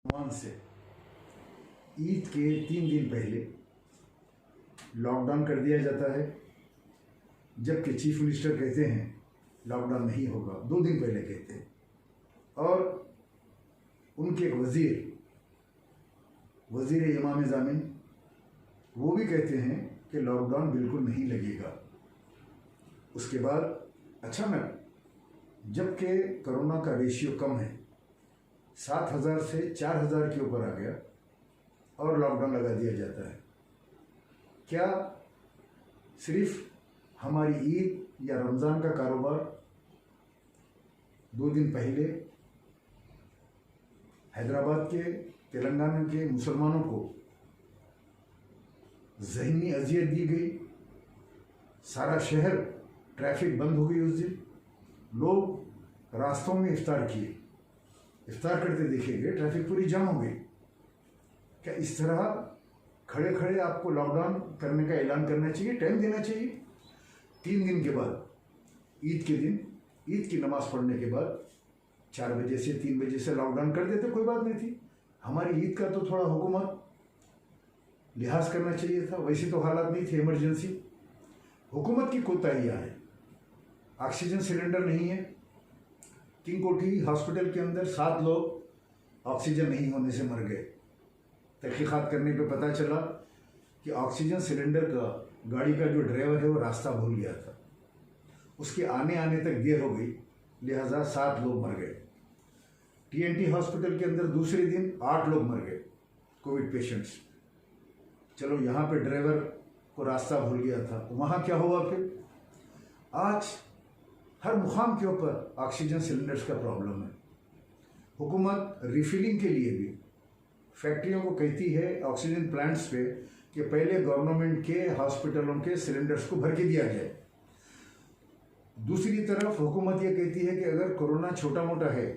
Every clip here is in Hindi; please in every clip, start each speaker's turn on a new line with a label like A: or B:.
A: मान से ईद के 3 दिन पहले लॉकडाउन कर दिया जाता है, जबकि चीफ मिनिस्टर कहते हैं लॉकडाउन नहीं होगा। 2 दिन पहले कहते हैं और उनके एक वज़ीर इमाम ज़ामिन वो भी कहते हैं कि लॉकडाउन बिल्कुल नहीं लगेगा। उसके बाद अचानक जबकि कोरोना का रेशियो कम है, 7,000 से 4,000 के ऊपर आ गया और लॉकडाउन लगा दिया जाता है। क्या सिर्फ हमारी ईद या रमज़ान का कारोबार 2 दिन पहले हैदराबाद के, तेलंगाना के मुसलमानों को ज़हनी अजियत दी गई? सारा शहर ट्रैफिक बंद हो गई। उस दिन लोग रास्तों में इफ्तार किए, इफ्तार करते देखे गए, ट्रैफिक पूरी जाम हो गई। क्या इस तरह खड़े खड़े आपको लॉकडाउन करने का ऐलान करना चाहिए? टाइम देना चाहिए। 3 दिन के बाद ईद के दिन, ईद की नमाज़ पढ़ने के बाद 4 बजे से 3 बजे से लॉकडाउन कर देते, कोई बात नहीं थी। हमारी ईद का तो थोड़ा हुकूमत लिहाज करना चाहिए था। वैसे तो हालात नहीं थे, इमरजेंसी। हुकूमत की कोताहियाँ है। ऑक्सीजन सिलेंडर नहीं है। किंग कोठी हॉस्पिटल के अंदर 7 लोग ऑक्सीजन नहीं होने से मर गए। तहकीकात करने पे पता चला कि ऑक्सीजन सिलेंडर का गाड़ी का जो ड्राइवर है वो रास्ता भूल गया था, उसके आने तक देर हो गई, लिहाजा 7 लोग मर गए। टीएनटी हॉस्पिटल के अंदर दूसरे दिन 8 लोग मर गए, कोविड पेशेंट्स। चलो यहाँ पे ड्राइवर को रास्ता भूल गया था, वहाँ क्या हुआ फिर? आज हर मुकाम के ऊपर ऑक्सीजन सिलेंडर्स का प्रॉब्लम है। हुकूमत रिफिलिंग के लिए भी फैक्ट्रियों को कहती है, ऑक्सीजन प्लांट्स पे, कि पहले गवर्नमेंट के हॉस्पिटलों के सिलेंडर्स को भर के दिया जाए। दूसरी तरफ हुकूमत ये कहती है कि अगर कोरोना छोटा मोटा है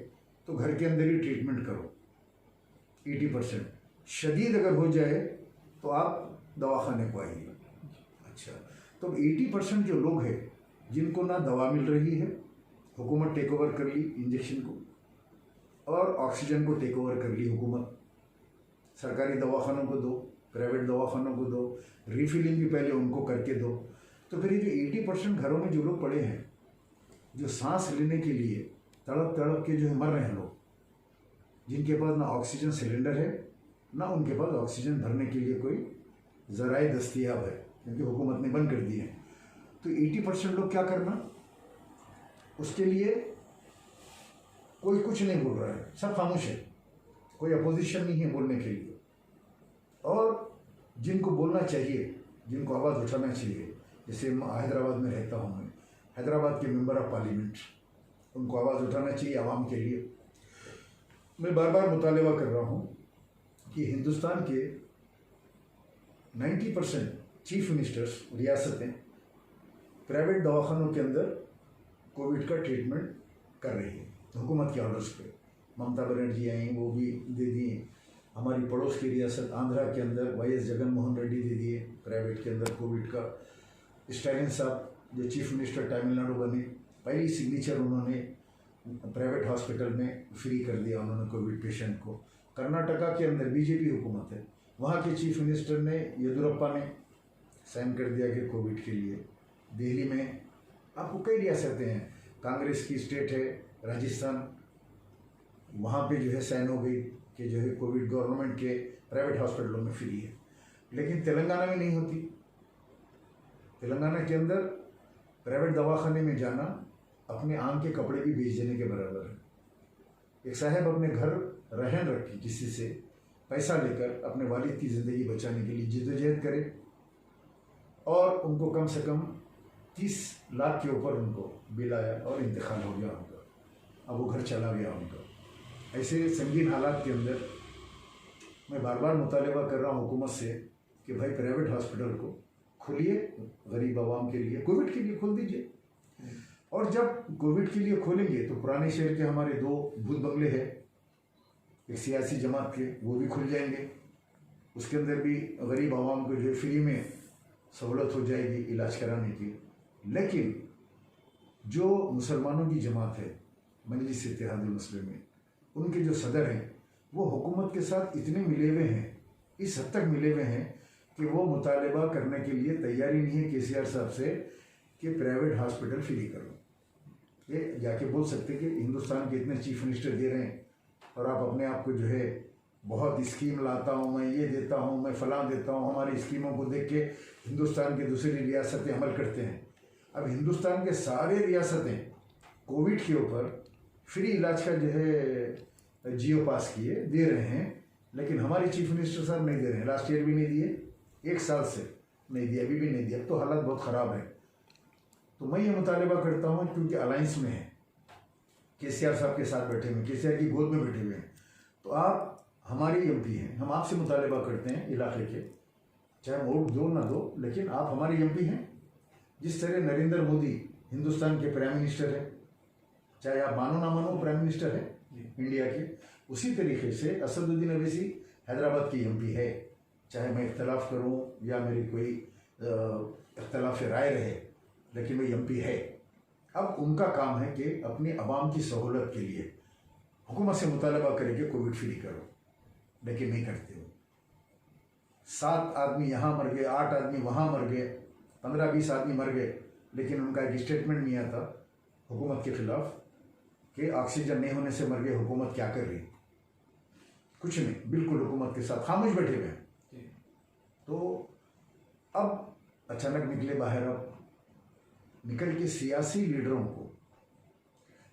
A: तो घर के अंदर ही ट्रीटमेंट करो। 80% शदीद अगर हो जाए तो आप दवाखाने को आइए। अच्छा, तो 80% जो लोग हैं जिनको ना दवा मिल रही है, हुकूमत टेक ओवर कर ली इंजेक्शन को, और ऑक्सीजन को टेक ओवर कर ली हुकूमत। सरकारी दवाखानों को दो, प्राइवेट दवाखानों को दो, रिफिलिंग भी पहले उनको करके दो। तो फिर ये जो 80% घरों में जो लोग पड़े हैं, जो सांस लेने के लिए तड़प तड़प के जो है मर रहे हैं लोग, जिनके पास ना ऑक्सीजन सिलेंडर है, ना उनके पास ऑक्सीजन भरने के लिए कोई ज़राए दस्तयाब है, क्योंकि हुकूमत ने बंद कर दिए हैं। तो 80% लोग क्या करना? उसके लिए कोई कुछ नहीं बोल रहा है, सब खामोश है, कोई अपोजिशन नहीं है बोलने के लिए। और जिनको बोलना चाहिए, जिनको आवाज़ उठाना चाहिए, जैसे हैदराबाद में रहता हूँ मैं, हैदराबाद के मेंबर ऑफ पार्लियामेंट, उनको आवाज़ उठाना चाहिए आवाम के लिए। मैं बार बार मुतालबा कर रहा हूँ कि हिंदुस्तान के 90% चीफ मिनिस्टर्स, रियासतें प्राइवेट दवाखानों के अंदर कोविड का ट्रीटमेंट कर रही है हुकूमत के ऑर्डर्स पे। ममता बनर्जी आई, वो भी दे दिए। हमारी पड़ोस की रियासत आंध्रा के अंदर वाई एस जगन मोहन रेड्डी दे दिए प्राइवेट के अंदर कोविड का। स्टालिन साहब जो चीफ मिनिस्टर तमिलनाडु बने, पहली सिग्नेचर उन्होंने प्राइवेट हॉस्पिटल में फ्री कर दिया उन्होंने कोविड पेशेंट को। कर्नाटका के अंदर बीजेपी हुकूमत है, वहाँ के चीफ मिनिस्टर ने, येदुरप्पा ने साइन कर दिया कि कोविड के लिए। दिल्ली में आपको कई रियासतें हैं, कांग्रेस की स्टेट है राजस्थान, वहाँ पे जो है साइन हो गई कि जो है कोविड गवर्नमेंट के प्राइवेट हॉस्पिटलों में फ्री है। लेकिन तेलंगाना में नहीं होती। तेलंगाना के अंदर प्राइवेट दवाखाने में जाना अपने आम के कपड़े भी बेच देने के बराबर है। एक साहब अपने घर रहन रखी किसी से पैसा लेकर अपने वालिद की ज़िंदगी बचाने के लिए जिद्दोजहद करे, और उनको कम से कम 30 लाख के ऊपर उनको बिल आया और इंतकाल हो गया उनका। अब वो घर चला गया उनका। ऐसे संगीन हालात के अंदर मैं बार बार मुतालबा कर रहा हूँ हुकूमत से कि भाई प्राइवेट हॉस्पिटल को खोलिए, गरीब आवाम के लिए, कोविड के लिए खोल दीजिए। और जब कोविड के लिए खोलेंगे तो पुराने शहर के हमारे 2 भूत बंगले हैं, एक सियासी जमात के, वो भी खुल जाएंगे। उसके अंदर भी गरीब आवाम को जो है फ्री में सहूलत हो जाएगी इलाज कराने की। लेकिन जो मुसलमानों की जमात है, मजलिस इत्तेहादुल मुस्लिमीन, उनके जो सदर हैं वो हुकूमत के साथ इतने मिले हुए हैं, इस हद तक मिले हुए हैं कि वो मुतालबा करने के लिए तैयारी नहीं है केसीआर साहब से कि प्राइवेट हॉस्पिटल फ्री करो। ये जाके बोल सकते कि हिंदुस्तान के इतने चीफ मिनिस्टर दे रहे हैं और आप अपने आप को जो है बहुत स्कीम लाता हूँ, मैं ये देता हूँ, मैं फलां देता हूँ, हमारी स्कीमों को देख के हिंदुस्तान की दूसरी रियासतें अमल करते हैं। अब हिंदुस्तान के सारे रियासतें कोविड के ऊपर फ्री इलाज का जो है जियो पास किए दे रहे हैं, लेकिन हमारे चीफ मिनिस्टर साहब नहीं दे रहे हैं। लास्ट ईयर भी नहीं दिए, 1 साल से नहीं दिया, अभी भी नहीं दिया। तो हालत बहुत ख़राब है। तो मैं ये मुतालबा करता हूँ, क्योंकि अलायंस में है, केसीआर साहब के साथ बैठे हुए, केसीआर की गोद में बैठे हुए हैं, तो आप हमारे एमपी हैं, हम आपसे मुतालबा करते हैं इलाके के, चाहे वोट दो ना दो, लेकिन आप हमारे एमपी हैं। जिस तरह नरेंद्र मोदी हिंदुस्तान के प्राइम मिनिस्टर है, चाहे आप मानो ना मानो प्राइम मिनिस्टर है इंडिया के, उसी तरीके से असदुद्दीन अवैसी हैदराबाद की एमपी है। चाहे मैं इख्तलाफ करूं या मेरी कोई इख्तलाफ राय रहे, लेकिन वो एमपी है। अब उनका काम है कि अपनी आवाम की सहूलत के लिए हुकूमत से मुतालबा करे कि कोविड फ्री करो, लेकिन नहीं करते हो। 7 आदमी यहाँ मर गए, 8 आदमी वहाँ मर गए, 15-20 आदमी मर गए, लेकिन उनका एक स्टेटमेंट नहीं आता हुकूमत के खिलाफ कि ऑक्सीजन नहीं होने से मर गए, हुकूमत क्या कर रही? कुछ नहीं, बिल्कुल हुकूमत के साथ खामोश बैठे हुए हैं। तो अब अचानक निकले बाहर, अब निकल के सियासी लीडरों को,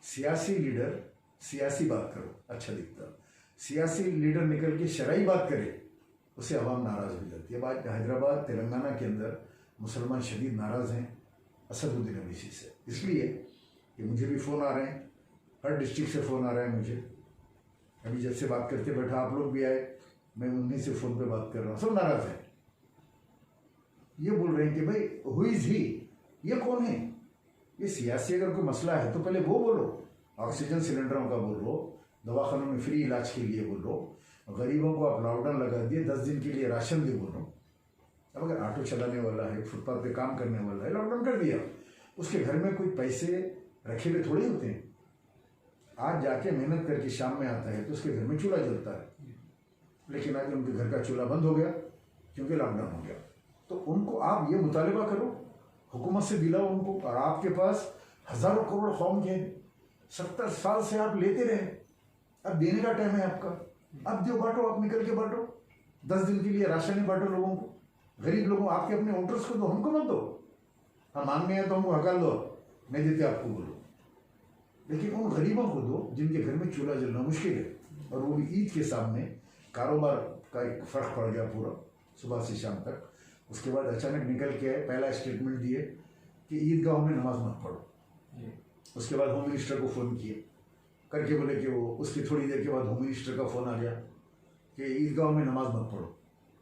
A: सियासी लीडर सियासी बात करो अच्छा दिखता, सियासी लीडर निकल के शरई बात करे, उससे आवाम नाराज़ हो जाती है। अब आज हैदराबाद तेलंगाना के अंदर मुसलमान शदीद नाराज़ हैं असदुद्दीन अवैसी से, इसलिए कि मुझे भी फ़ोन आ रहे हैं, हर डिस्ट्रिक्ट से फ़ोन आ रहा है मुझे। अभी जब से बात करते बैठा, आप लोग भी आए, मैं उन्हीं से फ़ोन पे बात कर रहा हूँ, सब नाराज़ हैं। ये बोल रहे हैं कि भाई हु इज़ ही, ये कौन है? ये सियासी अगर कोई मसला है तो पहले वो बोलो, ऑक्सीजन सिलेंडरों का बोलो, दवाखानों में फ्री इलाज के लिए बोलो, गरीबों को आप लॉकडाउन लगा दिए, 10 दिन के लिए राशन दे बोलो। अब अगर ऑटो चलाने वाला है, फुटपाथ पे काम करने वाला है, लॉकडाउन कर दिया, उसके घर में कोई पैसे रखे हुए थोड़े होते हैं। आज जाके मेहनत करके शाम में आता है तो उसके घर में चूल्हा जलता है, लेकिन आज उनके घर का चूल्हा बंद हो गया क्योंकि लॉकडाउन हो गया। तो उनको आप ये मुतालबा करो, हुकूमत से दिलाओ उनको। और आपके पास हज़ारों करोड़ कौम के हैं, 70 साल से आप लेते रहे, अब देने का टाइम है आपका, अब दो, बांटो, आप निकल के बांटो, 10 दिन के लिए राशन ही बांटो लोगों को, गरीब लोगों, आपके अपने वोटर्स को दो, हमको मत दो। हम मांगने हैं तो हमको हकाल दो, नहीं देते आपको बोलो, लेकिन उन गरीबों को दो जिनके घर में चूल्हा जलना मुश्किल है। और वो भी ईद के सामने कारोबार का एक फ़र्क पड़ गया पूरा सुबह से शाम तक। उसके बाद अचानक निकल के आए, पहला स्टेटमेंट दिए कि ईदगाहों में नमाज मत पढ़ो। उसके बाद होम मिनिस्टर को फ़ोन किए करके बोले कि वो, उसकी थोड़ी देर के बाद होम मिनिस्टर का फ़ोन आ गया कि ईदगाहों में नमाज मत पढ़ो,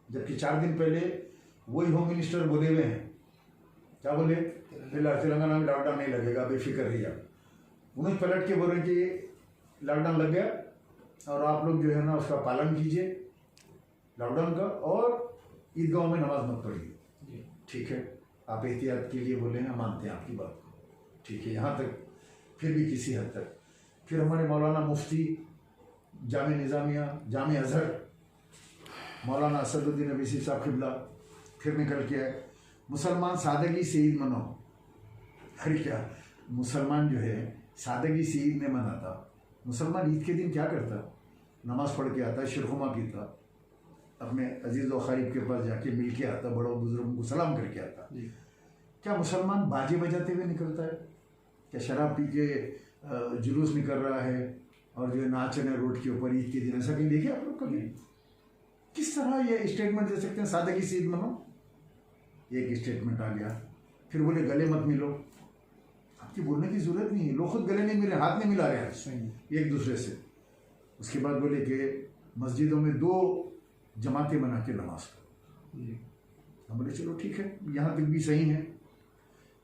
A: जबकि 4 दिन पहले वही होम मिनिस्टर बोले हुए हैं, क्या बोले, तेलंगाना में लॉकडाउन नहीं लगेगा, बेफिक्र रहिए आप। उन्हें पलट के बोल रहे कि लॉकडाउन लग गया और आप लोग जो है ना उसका पालन कीजिए लॉकडाउन का, और ईदगाहों में नमाज मत पढ़िए। ठीक है, आप एहतियात के लिए बोले हैं, मानते हैं आपकी बात को, ठीक है, यहाँ तक फिर भी किसी हद तक। फिर हमारे मौलाना मुफ्ती जामे निज़ामिया, जामे अजहर, मौलाना असदुद्दीन अवैसी साहब क़िबला फिर निकल के आए, मुसलमान सादगी से ईद मनाओ। अरे क्या, मुसलमान जो है सादगी से ईद नहीं मनाता। मुसलमान ईद के दिन क्या करता? नमाज़ पढ़ के आता, शिरखुमा पीता, अपने अजीज़ व क़रीब के पास जाके मिल के आता, बड़ों बुजुर्गों को सलाम करके आता। क्या मुसलमान बाजे बजाते हुए निकलता है? क्या शराब पी के जुलूस निकल रहा है और जो है नाच रहे रोड के ऊपर ईद के दिन? ऐसा कहीं देखिए आप लोग कभी? किस तरह ये स्टेटमेंट दे सकते हैं सादगी से ईद मनाओ? एक स्टेटमेंट आ गया, फिर बोले गले मत मिलो। आपकी बोलने की जरूरत नहीं है, लोग खुद गले नहीं मिल रहे, हाथ नहीं मिला रहे हैं एक दूसरे से। उसके बाद बोले कि मस्जिदों में 2 जमातें बना के नमाज करो। हम बोले चलो ठीक है, यहाँ तक भी सही है।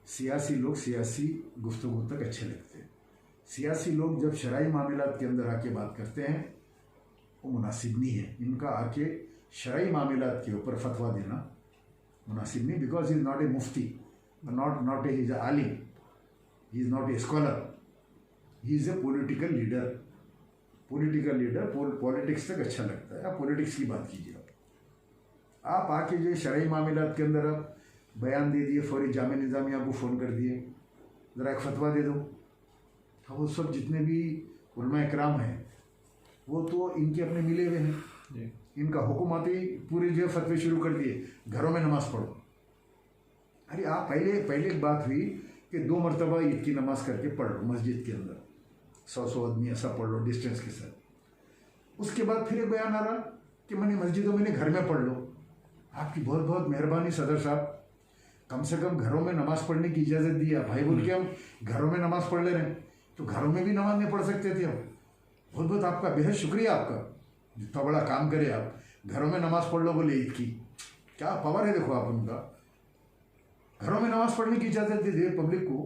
A: सियासी लोग सियासी गुफ्तगू तक अच्छे लगते हैं। सियासी लोग जब शरई मामलात के अंदर आके बात करते हैं वो मुनासिब नहीं है। इनका आके शरई मामलात के ऊपर फतवा देना मुनासिब नहीं, because he is not a मुफ्ती, not a, he is a आलिम, he is not a scholar, he is a political leader. Political leader politics तक अच्छा लगता है, आप पॉलिटिक्स की बात कीजिए। आप आके जो शरई मामलात के अंदर आप बयान दे दिए, फौरी जामे निज़ामिया को फ़ोन कर दिए, ज़रा एक फतवा दे दो। अब वो सब जितने भी उलमा इकराम हैं वो तो इनके अपने मिले हुए हैं, इनका हुक्म आते ही पूरे जो फतवे शुरू कर दिए, घरों में नमाज़ पढ़ो। अरे आप पहले एक बात हुई कि 2 मरतबा ईद की नमाज़ करके पढ़ लो मस्जिद के अंदर, 100 आदमी ऐसा पढ़ लो डिस्टेंस के साथ। उसके बाद फिर एक बयान आ रहा कि मैंने मस्जिदों में घर में पढ़ लो। आपकी बहुत बहुत मेहरबानी सदर साहब, कम से कम घरों में नमाज़ पढ़ने की इजाज़त दी आप। भाई बोल के हम घरों में नमाज़ पढ़ ले रहे हैं, तो घरों में भी नमाज नहीं पढ़ सकते थे हम। बहुत बहुत आपका बेहद शुक्रिया आपका, जितना बड़ा काम करे आप, घरों में नमाज़ पढ़ लो बोले ईद की, क्या पावर है देखो आप उनका। घरों में नमाज़ पढ़ने की इजाज़त दे दी पब्लिक को।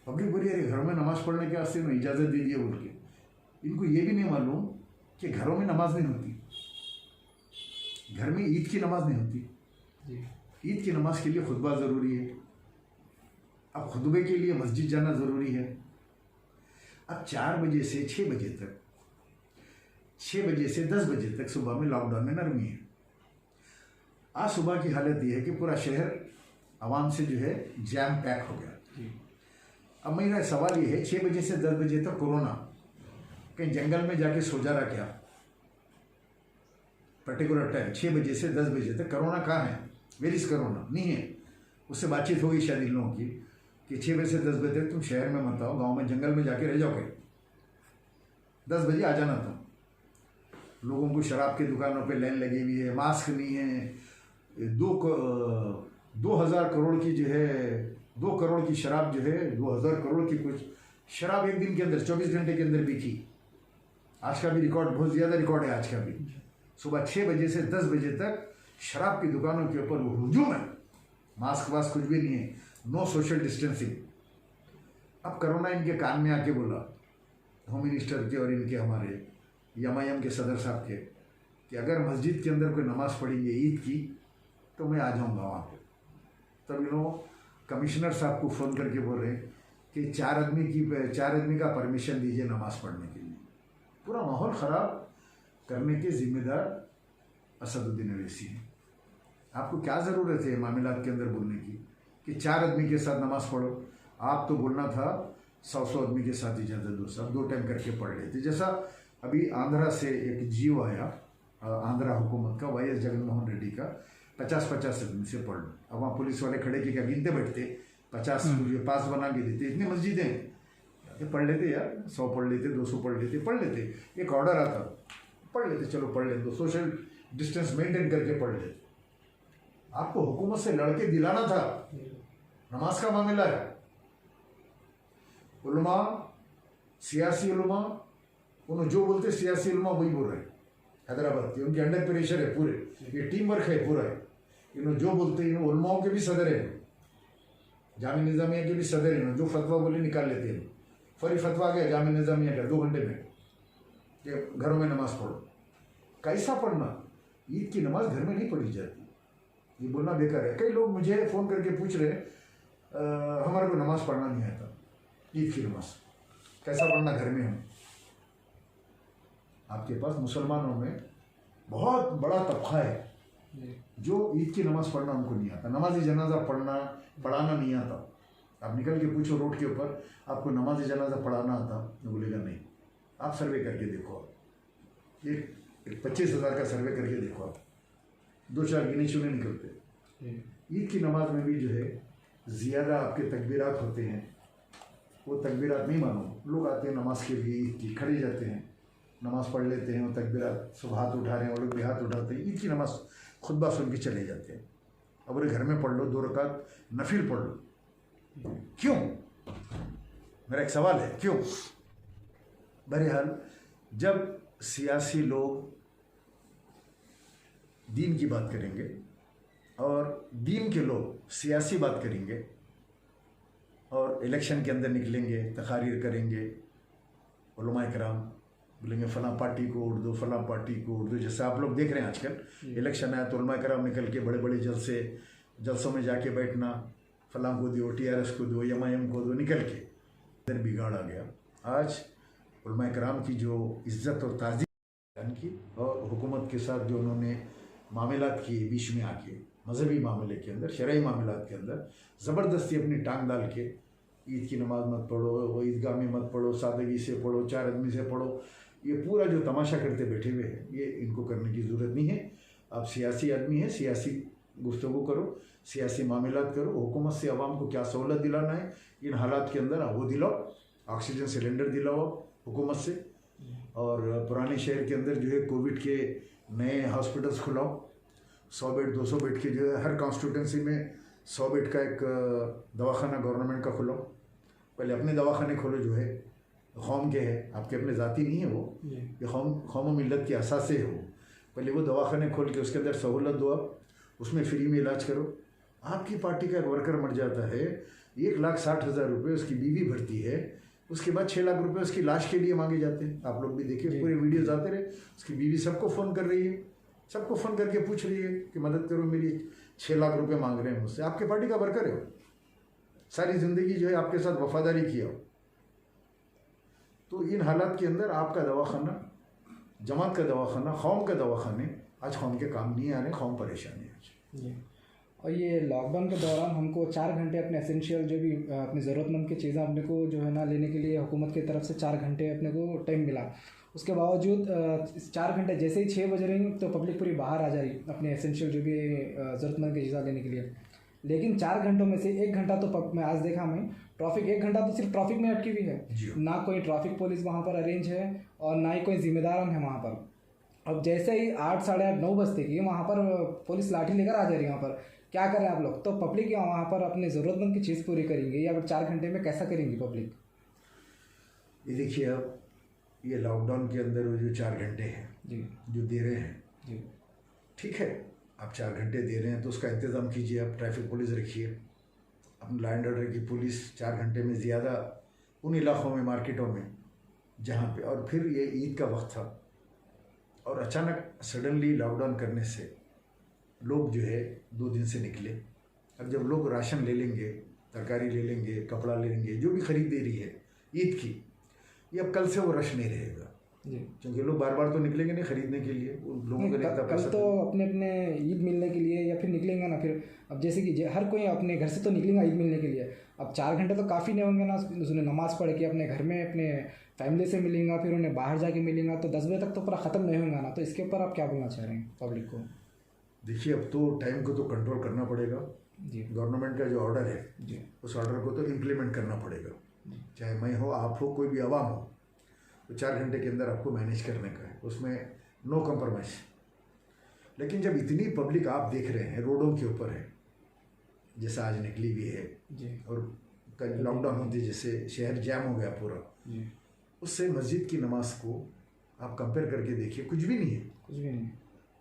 A: पब्लिक बोली अरे घरों में नमाज़ पढ़ने के वास्ते उन्हें इजाज़त दे दी है बोल के। इनको ये भी नहीं मालूम कि घरों में नमाज नहीं होती, घर में ईद की नमाज नहीं होती। ईद की नमाज के लिए खुतबा ज़रूरी है, अब खुतबे के लिए मस्जिद जाना ज़रूरी है। अब 4 बजे से 6 बजे तक, 6 बजे से 10 बजे तक सुबह में लॉकडाउन में नरमी है। आज सुबह की हालत यह है कि पूरा शहर आवाम से जो है जैम पैक हो गया। अब मेरा सवाल ये है, 6 बजे से 10 बजे तक कोरोना कहीं जंगल में जाके सो जा रहा क्या? पर्टिकुलर टाइम 6 बजे से 10 बजे तक कोरोना कहाँ है? Where is corona? नहीं है। उससे बातचीत होगी शायद इन लोगों की कि 6 बजे से 10 बजे तक तुम शहर में मत आओ, गाँव में जंगल में जाके रह जाओगे, 10 बजे आ जाना तुम। लोगों को शराब की दुकानों पे लाइन लगी हुई है, मास्क नहीं है, 2000 करोड़ की जो है 2 करोड़ की शराब जो है 2000 करोड़ की कुछ शराब एक दिन के अंदर 24 घंटे के अंदर बिकी। आज का भी रिकॉर्ड बहुत ज़्यादा रिकॉर्ड है आज का भी। सुबह 6 बजे से 10 बजे तक शराब की दुकानों के ऊपर वो हुजूम है, मास्क वास्क कुछ भी नहीं है, नो सोशल डिस्टेंसिंग। अब कोरोना इनके कान में आके बोला, होम मिनिस्टर के और इनके हमारे एमआईएम के सदर साहब के, कि अगर मस्जिद के अंदर कोई नमाज़ पढ़ेंगे ईद की तो मैं आ जाऊँगा वहाँ पे। तब इन्होंने कमिश्नर साहब को फ़ोन करके बोल रहे कि 4 आदमी का परमिशन दीजिए नमाज़ पढ़ने के लिए। पूरा माहौल ख़राब करने के ज़िम्मेदार असदुद्दीन अवैसी हैं। आपको क्या ज़रूरत है मामलात के अंदर बोलने की कि 4 आदमी के साथ नमाज़ पढ़ो? आप तो बोलना था 100 आदमी के साथ इजाज़त दो साहब, 2 टाइम करके पढ़ लेते। जैसा अभी आंध्रा से एक जियो आया, आंध्रा हुकूमत का, वाई एस जगनमोहन रेड्डी का, 50-50 आदमी से पढ़ लो। अब वहाँ पुलिस वाले खड़े के क्या गिनते बैठते, 50 पास बना के देते, इतनी मस्जिदें पढ़ लेते यार, 100 पढ़ लेते, 200 पढ़ लेते। एक ऑर्डर आता पढ़ लेते, चलो पढ़ लेते, तो सोशल डिस्टेंस मेंटेन करके पढ़ लेते। आपको हुकूमत से लड़के दिलाना था, नमाज का मामला है। उलमा, सियासी उलमा, उन्होंने जो बोलते सियासी उलमा वही बोल रहे हैं हैदराबाद के, उनके अंडर प्रेशर है पूरे, ये टीम वर्क है पूरा है। इन्होंने जो बोलते हैं, उलमाओं के भी सदर है, जामिया निज़ामिया के भी सदर हैं, जो फतवा बोले निकाल लेते हैं। फौरी फतवा गया जामिया निज़ामिया का 2 घंटे में कि घरों में नमाज़ पढ़ो। कैसा पढ़ना? ईद की नमाज घर में नहीं पढ़ी जाती, ये बोलना बेकार है। कई लोग मुझे फ़ोन करके पूछ रहे हमारे को नमाज़ पढ़ना नहीं आता, ईद की नमाज कैसा पढ़ना घर में हम? आपके पास मुसलमानों में बहुत बड़ा तबका है जो ईद की नमाज़ पढ़ना उनको नहीं आता, नमाज जनाजा पढ़ाना नहीं आता। आप निकल के पूछो रोड के ऊपर, आपको नमाज जनाजा पढ़ाना आता? बोलेगा नहीं। आप सर्वे करके देखो, एक 25,000 का सर्वे करके देखो, आप 2-4 गिने चुने निकलते। ईद की नमाज में भी जो है ज़्यादा आपके तकबीरात होते हैं, वो तकबीरात नहीं मानो। लोग आते हैं नमाज के लिए, ईद की खड़े जाते हैं, नमाज़ पढ़ लेते हैं, वो तकबीरात सब हाथ उठा रहे हैं, वो लोग भी हाथ उठाते हैं, ईद की नमाज खुतबा सुन के चले जाते हैं। अब अरे घर में पढ़ लो, 2 रकात नफिल पढ़ लो, क्यों? मेरा एक सवाल है, क्यों? बहरहाल जब सियासी लोग दीन की बात करेंगे और दीन के लोग सियासी बात करेंगे और इलेक्शन के अंदर निकलेंगे, तकारीर करेंगे, उलमा इकराम बोलेंगे फ़लाँ पार्टी को वोट दो, फ़लाँ पार्टी को वोट दो। जैसे आप लोग देख रहे हैं आजकल इलेक्शन आया तो उलमा इकराम निकल के बड़े बड़े जलसों में जाके बैठना, फ़लाँ को दो, TRS को दो, MIM को दो, निकल के इधर बिगाड़ आ गया। आज उलमा कराम की जो इज़्ज़त और ताज़ीम की, और हुकूमत के साथ जो उन्होंने मामलात किए बीच में आके, मजहबी मामले के अंदर, शरई मामलात के अंदर ज़बरदस्ती अपनी टांग डाल के ईद की नमाज मत पढ़ो, ईदगाह में मत पढ़ो, सादगी से पढ़ो, 4 आदमी से पढ़ो, ये पूरा जो तमाशा करते बैठे हुए हैं, ये इनको करने की ज़रूरत नहीं है। आप सियासी आदमी हैं, सियासी गुफ्तगू करो, सियासी मामलात करो, हुकूमत से आवाम को क्या सहूलत दिलाना है इन हालात के अंदर आप वो दिलाओ, ऑक्सीजन सिलेंडर दिलाओ हुकूमत से, और पुराने शहर के अंदर जो है कोविड के नए हॉस्पिटल्स खुलाओ, 100 बेड 200 बेड के जो है हर कॉन्स्टिट्यूंसी में 100 बेड का एक दवाखाना गवर्नमेंट का खुलाओ। पहले अपने दवाखाने खोलो जो है कौम के है, आपके अपने ज़ाती नहीं है वो, ये कौम व मिलत के असास से हो। पहले वो दवाखाने खोल के उसके अंदर सहूलत दो, आप उसमें फ्री में इलाज करो। आपकी पार्टी का एक वर्कर मर जाता है, 1,60,000 रुपये उसकी बीवी भरती है, उसके बाद 6 लाख रुपये उसकी लाश के लिए मांगे जाते हैं। आप लोग भी देखिए, पूरे वीडियोज आते रहे, उसकी बीवी सबको फ़ोन कर रही है, सबको फ़ोन करके पूछ रही है कि मदद करो मेरी, 6 लाख रुपये मांग रहे हैं मुझसे। आपके पार्टी का वर्कर है वो, सारी ज़िंदगी जो है आपके साथ वफादारी किया हो। तो इन हालात के अंदर आपका दवाखाना, जमात का दवाखाना, कौम का दवाखाने आज कौम के काम नहीं आ रहे, कौम परेशान है आज।
B: और ये लॉकडाउन के दौरान हमको 4 घंटे अपने एसेंशियल जो भी अपनी ज़रूरतमंद की चीज़ें अपने को जो है ना लेने के लिए हुकूमत की तरफ से 4 घंटे अपने को टाइम मिला। उसके बावजूद इस 4 घंटे जैसे ही 6 बज रही तो पब्लिक पूरी बाहर आ जा रही अपने एसेंशियल जो भी ज़रूरतमंद की चीज़ें लेने के लिए। लेकिन 4 घंटों में से 1 घंटा तो मैं आज देखा मैं ट्रैफिक, 1 घंटा तो सिर्फ ट्रैफिक में अटकी हुई है, ना कोई ट्रैफिक पुलिस वहाँ पर अरेंज है और ना ही कोई जिम्मेदार है वहाँ पर। अब जैसे ही 8 साढ़े 8 9 बजते कि वहाँ पर पुलिस लाठी लेकर आ जा रही है, वहाँ पर क्या करें आप लोग? तो पब्लिक या वहाँ पर अपनी ज़रूरतमंद की चीज़ पूरी करेंगे या फिर 4 घंटे में कैसा करेंगी पब्लिक?
A: ये देखिए, अब ये लॉकडाउन के अंदर वो जो 4 घंटे हैं
B: जी
A: जो दे रहे हैं,
B: जी
A: ठीक है, आप 4 घंटे दे रहे हैं तो उसका इंतज़ाम कीजिए, आप ट्रैफिक पुलिस रखिए, अपने लॉ एंड ऑर्डर की पुलिस 4 घंटे में ज़्यादा उन इलाक़ों में, मार्केटों में जहाँ पे, और फिर ये ईद का वक्त था और अचानक सडनली लॉकडाउन करने से लोग जो है 2 दिन से निकले। अब जब लोग राशन ले लेंगे, तरकारी ले लेंगे, कपड़ा ले लेंगे, जो भी खरीदारी है ईद की, ये अब कल से वो रश नहीं रहेगा, क्योंकि लोग बार बार तो निकलेंगे नहीं खरीदने के लिए, लोगों को नहीं,
B: कल तो अपने अपने ईद मिलने के लिए या फिर निकलेंगे ना। फिर अब जैसे कि हर कोई अपने घर से तो निकलेगा ईद मिलने के लिए, अब 4 घंटे तो काफ़ी नहीं होंगे ना, उसने नमाज़ पढ़ के अपने घर में अपने फैमिली से मिलेंगे, फिर उन्हें बाहर जाके मिलेंगे, तो 10 बजे तक तो पूरा ख़त्म नहीं होगा ना। तो इसके ऊपर आप क्या बोलना चाह रहे हैं पब्लिक को?
A: देखिए, अब तो टाइम को तो कंट्रोल करना पड़ेगा
B: जी।
A: गवर्नमेंट का जो ऑर्डर है
B: जी,
A: उस ऑर्डर को तो इम्प्लीमेंट करना पड़ेगा, चाहे मैं हो, आप हो, कोई भी आवाम हो, तो 4 घंटे के अंदर आपको मैनेज करने का है, उसमें नो कम्प्रोमाइज़। लेकिन जब इतनी पब्लिक आप देख रहे हैं रोडों के ऊपर है, जैसा आज निकली भी है
B: जी,
A: और कल लॉकडाउन होती जैसे शहर जैम हो गया पूरा,
B: जी,
A: उससे मस्जिद की नमाज को आप कंपेयर करके देखिए, कुछ भी नहीं है,
B: कुछ भी नहीं,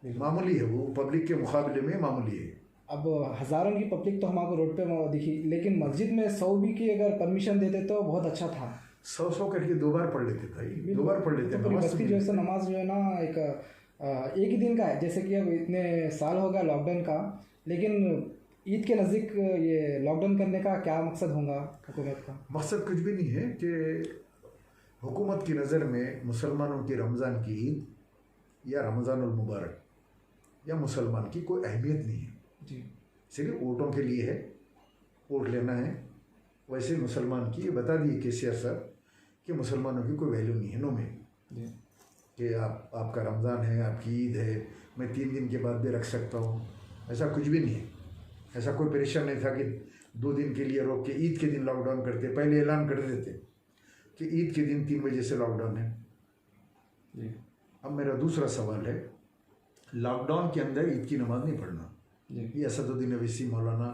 A: मामूली है वो, पब्लिक के मुकाबले में मामूली है।
B: अब हज़ारों की पब्लिक तो हमको रोड पे दिखी, लेकिन मस्जिद में 100 भी की अगर परमिशन देते तो बहुत अच्छा था।
A: 100 करके 2 बार पढ़ लेते भाई, 2 बार पढ़ लेते।
B: तो पूरी बस्ती जो है नमाज जो है ना एक ही दिन का है, जैसे कि अब इतने साल हो गया लॉकडाउन का, लेकिन ईद के नज़दीक ये लॉकडाउन करने का क्या मकसद होगा हुकूमत का?
A: मकसद कुछ भी नहीं है कि हुकूमत की नज़र में मुसलमानों की रमज़ान की ईद या रमज़ानुल मुबारक या मुसलमान की कोई अहमियत नहीं है
B: जी,
A: सिर्फ वोटों के लिए है, वोट लेना है। वैसे मुसलमान की ये बता दिए केसीआर साहब कि मुसलमानों की कोई वैल्यू नहीं है, नो में, कि आपका रमज़ान है, आपकी ईद है, मैं 3 दिन के बाद भी रख सकता हूँ, ऐसा कुछ भी नहीं है। ऐसा कोई परेशान नहीं था कि 2 दिन के लिए रोक के ईद के दिन लॉकडाउन करते, पहले ऐलान कर देते कि ईद के दिन 3 बजे से लॉकडाउन है। अब मेरा दूसरा सवाल है, लॉकडाउन के अंदर ईद की नमाज नहीं पढ़ना, ये असदुद्दीन अवैसी मौलाना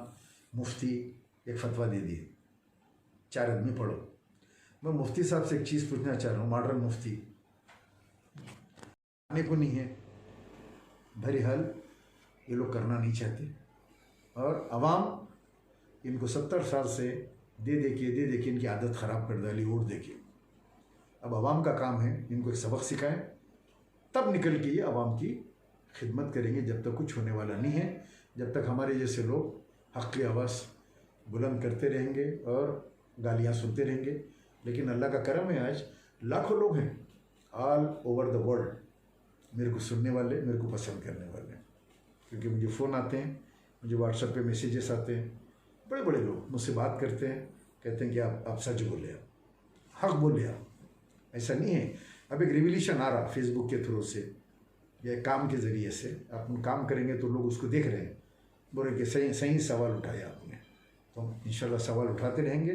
A: मुफ्ती एक फतवा दे दिए, 4 आदमी पढ़ो। मैं मुफ्ती साहब से एक चीज़ पूछना चाह रहा हूँ, मॉडर्न मुफ्ती आने को नहीं है, बहरहाल ये लोग करना नहीं चाहते, और अवाम इनको 70 साल से दे दे के इनकी आदत ख़राब कर डाली, वोट दे के। अब अवाम का काम है इनको एक सबक सिखाएं, तब निकल के ये अवाम की खिदमत करेंगे। जब तक कुछ होने वाला नहीं है, जब तक हमारे जैसे लोग हक़ की आवाज़ बुलंद करते रहेंगे और गालियाँ सुनते रहेंगे। लेकिन अल्लाह का करम है, आज लाखों लोग हैं ऑल ओवर द वर्ल्ड मेरे को सुनने वाले, मेरे को पसंद करने वाले, क्योंकि मुझे फ़ोन आते हैं, मुझे व्हाट्सएप पे मैसेजेस आते हैं, बड़े बड़े लोग मुझसे बात करते हैं, कहते हैं कि आप सच बोले, आप हक बोले, आप ऐसा नहीं है। अब एक रिवोल्यूशन आ रहा फेसबुक के थ्रू से या काम के ज़रिए से, आप काम करेंगे तो लोग उसको देख रहे हैं, बोले कि सही सही सवाल उठाया आपने, तो हम इंशाल्लाह सवाल उठाते रहेंगे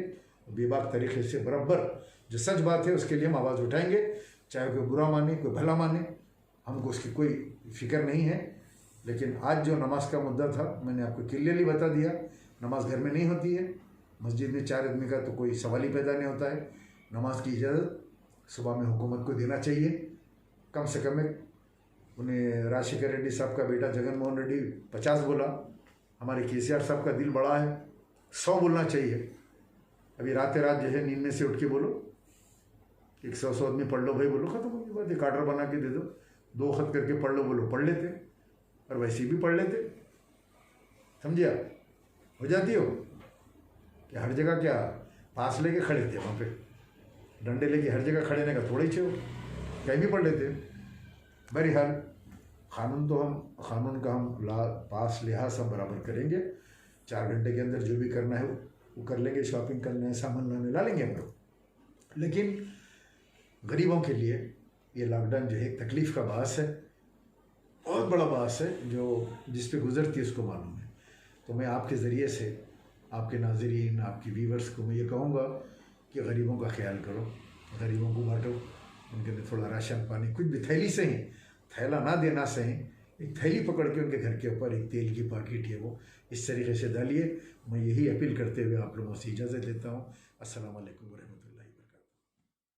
A: बेबाक तरीके से, बराबर जो सच बात है उसके लिए हम आवाज़ उठाएंगे, चाहे कोई बुरा माने कोई भला माने, हमको उसकी कोई फिक्र नहीं है। लेकिन आज जो नमाज का मुद्दा था, मैंने आपको क्लियरली बता दिया, नमाज घर में नहीं होती है, मस्जिद में 4 आदमी का तो कोई सवाल ही पैदा नहीं होता है। नमाज की इजाज़त सुबह में हुकूमत को देना चाहिए, कम से कम एक उन्हें राजशेखर रेड्डी साहब का बेटा जगन मोहन रेड्डी 50 बोला, हमारे केसीआर साहब का दिल बड़ा है, 100 बोलना चाहिए। अभी रात जो है नींद में से उठ के बोलो, 100 आदमी पढ़ लो भाई, बोलो खत्म हो गई बात, एक आर्डर बना के दे दो, 2 खत करके पढ़ लो, बोलो पढ़ लेते, और वैसे भी पढ़ लेते, समझिए आप, हो जाती हो कि हर जगह क्या पास लेके खड़े थे वहाँ पे, डंडे लेके हर जगह खड़े रहने का थोड़ा ही छे, कहीं भी पढ़ लेते। बहरहाल कानून तो हम, कानून का हम पास लिहाज हम बराबर करेंगे, 4 घंटे के अंदर जो भी करना है वो कर लेंगे, शॉपिंग करना है, सामान लाने ला लेंगे हम लोग। लेकिन गरीबों के लिए ये लॉकडाउन जो है एक तकलीफ़ का बास है, बहुत बड़ा बास है, जो जिस पे गुजरती है उसको मालूम है। तो मैं आपके ज़रिए से आपके नाज़रीन, आपके व्यूवर्स को मैं ये कहूँगा कि गरीबों का ख्याल करो, गरीबों को बांटो, उनके लिए थोड़ा राशन पानी, कुछ भी थैली से ही, थैला ना देना सही, एक थैली पकड़ के उनके घर के ऊपर एक तेल की पैकेट है वो इस तरीके से डालिए। मैं यही अपील करते हुए आप लोगों से इजाज़त लेता हूँ। अस्सलाम वालेकुम।